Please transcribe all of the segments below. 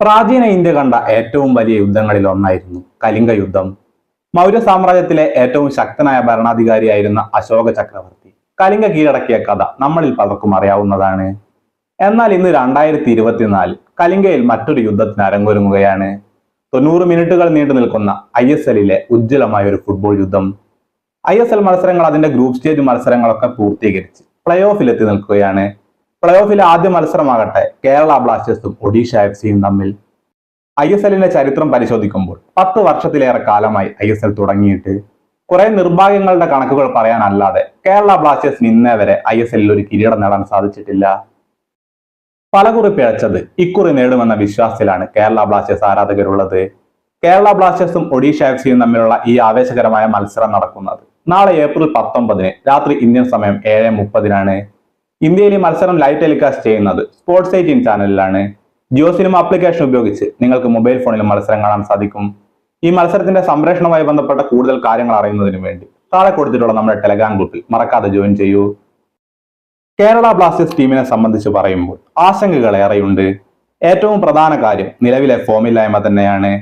പ്രാചീന ഇന്ത്യ കണ്ട ഏറ്റവും വലിയ യുദ്ധങ്ങളിൽ ഒന്നായിരുന്നു കലിംഗ യുദ്ധം. മൗര്യ സാമ്രാജ്യത്തിലെ ഏറ്റവും ശക്തനായ ഭരണാധികാരിയായിരുന്ന അശോക ചക്രവർത്തി കലിംഗ കീഴടക്കിയ കഥ നമ്മളിൽ പലർക്കും അറിയാവുന്നതാണ്. എന്നാൽ ഇന്ന് 2024 കലിംഗയിൽ മറ്റൊരു യുദ്ധത്തിന് അരങ്ങൊരുങ്ങുകയാണ്. 90 മിനിറ്റുകൾ നീണ്ടു നിൽക്കുന്ന ISLലെ ഉജ്ജ്വലമായ ഒരു ഫുട്ബോൾ യുദ്ധം. ISL മത്സരങ്ങൾ അതിന്റെ ഗ്രൂപ്പ് സ്റ്റേജ് മത്സരങ്ങളൊക്കെ പൂർത്തീകരിച്ച് പ്ലേ ഓഫിൽ എത്തി നിൽക്കുകയാണ്. പ്ലേ ഓഫിലെ ആദ്യ മത്സരമാകട്ടെ കേരള ബ്ലാസ്റ്റേഴ്സും ഒഡീഷ FCയും തമ്മിൽ. ISLന്റെ ചരിത്രം പരിശോധിക്കുമ്പോൾ 10 വർഷത്തിലേറെ കാലമായി ISL തുടങ്ങിയിട്ട് കുറെ നിർഭാഗ്യങ്ങളുടെ കണക്കുകൾ പറയാനല്ലാതെ കേരള ബ്ലാസ്റ്റേഴ്സിന് ഇന്നേ വരെ ISLൽ ഒരു കിരീടം നേടാൻ സാധിച്ചിട്ടില്ല. പലകുറി പിഴച്ചത് ഇക്കുറി നേടുമെന്ന വിശ്വാസത്തിലാണ് കേരള ബ്ലാസ്റ്റേഴ്സ് ആരാധകരുള്ളത്. കേരള ബ്ലാസ്റ്റേഴ്സും ഒഡീഷ FCയും തമ്മിലുള്ള ഈ ആവേശകരമായ മത്സരം നടക്കുന്നത് നാളെ ഏപ്രിൽ 19 രാത്രി ഇന്ത്യൻ സമയം 7:30 ഇന്ത്യയിൽ ഈ മത്സരം ലൈവ് ടെലികാസ്റ്റ് ചെയ്യുന്നത് സ്പോർട്സ് 18 ചാനലിലാണ്. ജിയോ സിനിമ ആപ്ലിക്കേഷൻ ഉപയോഗിച്ച് നിങ്ങൾക്ക് മൊബൈൽ ഫോണിലും മത്സരം കാണാൻ സാധിക്കും. ഈ മത്സരത്തിന്റെ സംപ്രേഷണവുമായി ബന്ധപ്പെട്ട കൂടുതൽ കാര്യങ്ങൾ അറിയുന്നതിന് വേണ്ടി താഴെ കൊടുത്തിട്ടുള്ള നമ്മുടെ ടെലഗ്രാം ഗ്രൂപ്പിൽ മറക്കാതെ ജോയിൻ ചെയ്യൂ. കേരള ബ്ലാസ്റ്റേഴ്സ് ടീമിനെ സംബന്ധിച്ച് പറയുമ്പോൾ ആശങ്കകൾ ഏറെയുണ്ട്. ഏറ്റവും പ്രധാന കാര്യം നിലവിലെ ഫോമില്ലായ്മ തന്നെയാണ്.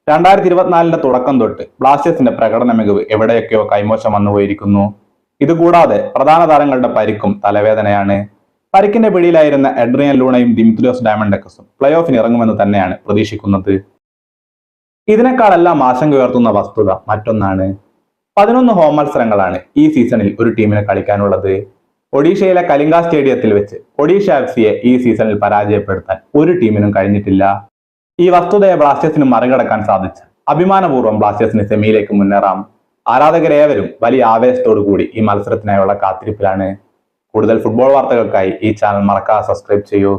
2024 തുടക്കം തൊട്ട് ബ്ലാസ്റ്റേഴ്സിന്റെ പ്രകടന മികവ് എവിടെയൊക്കെയോ കൈമോശം വന്നുപോയിരിക്കുന്നു. ഇതുകൂടാതെ പ്രധാന താരങ്ങളുടെ പരിക്കും തലവേദനയാണ്. പരിക്കിന്റെ പിടിയിലായിരുന്ന എഡ്രിയൻ ലൂണയും ദിമിത്രിയോസ് ഡയമണ്ടക്കസും പ്ലേ ഓഫിന് ഇറങ്ങുമെന്ന് തന്നെയാണ് പ്രതീക്ഷിക്കുന്നത്. ഇതിനേക്കാളെല്ലാം ആശങ്ക ഉയർത്തുന്ന വസ്തുത മറ്റൊന്നാണ്. 11 ഹോം മത്സരങ്ങളാണ് ഈ സീസണിൽ ഒരു ടീമിന് കളിക്കാനുള്ളത്. ഒഡീഷയിലെ കലിംഗ സ്റ്റേഡിയത്തിൽ വെച്ച് ഒഡീഷ FCയെ ഈ സീസണിൽ പരാജയപ്പെടുത്താൻ ഒരു ടീമിനും കഴിഞ്ഞിട്ടില്ല. ഈ വസ്തുതയെ ബ്ലാസ്റ്റേഴ്സിന് മറികടക്കാൻ സാധിച്ച അഭിമാനപൂർവ്വം ബ്ലാസ്റ്റേഴ്സിന് സെമിയിലേക്ക് മുന്നേറാം. ആരാധകരേവരും വലിയ ആവേശത്തോടു കൂടി ഈ മത്സരത്തിനായുള്ള കാത്തിരിപ്പിലാണ്. കൂടുതൽ ഫുട്ബോൾ വാർത്തകൾക്കായി ഈ ചാനൽ മറക്കാതെ സബ്സ്ക്രൈബ് ചെയ്യൂ.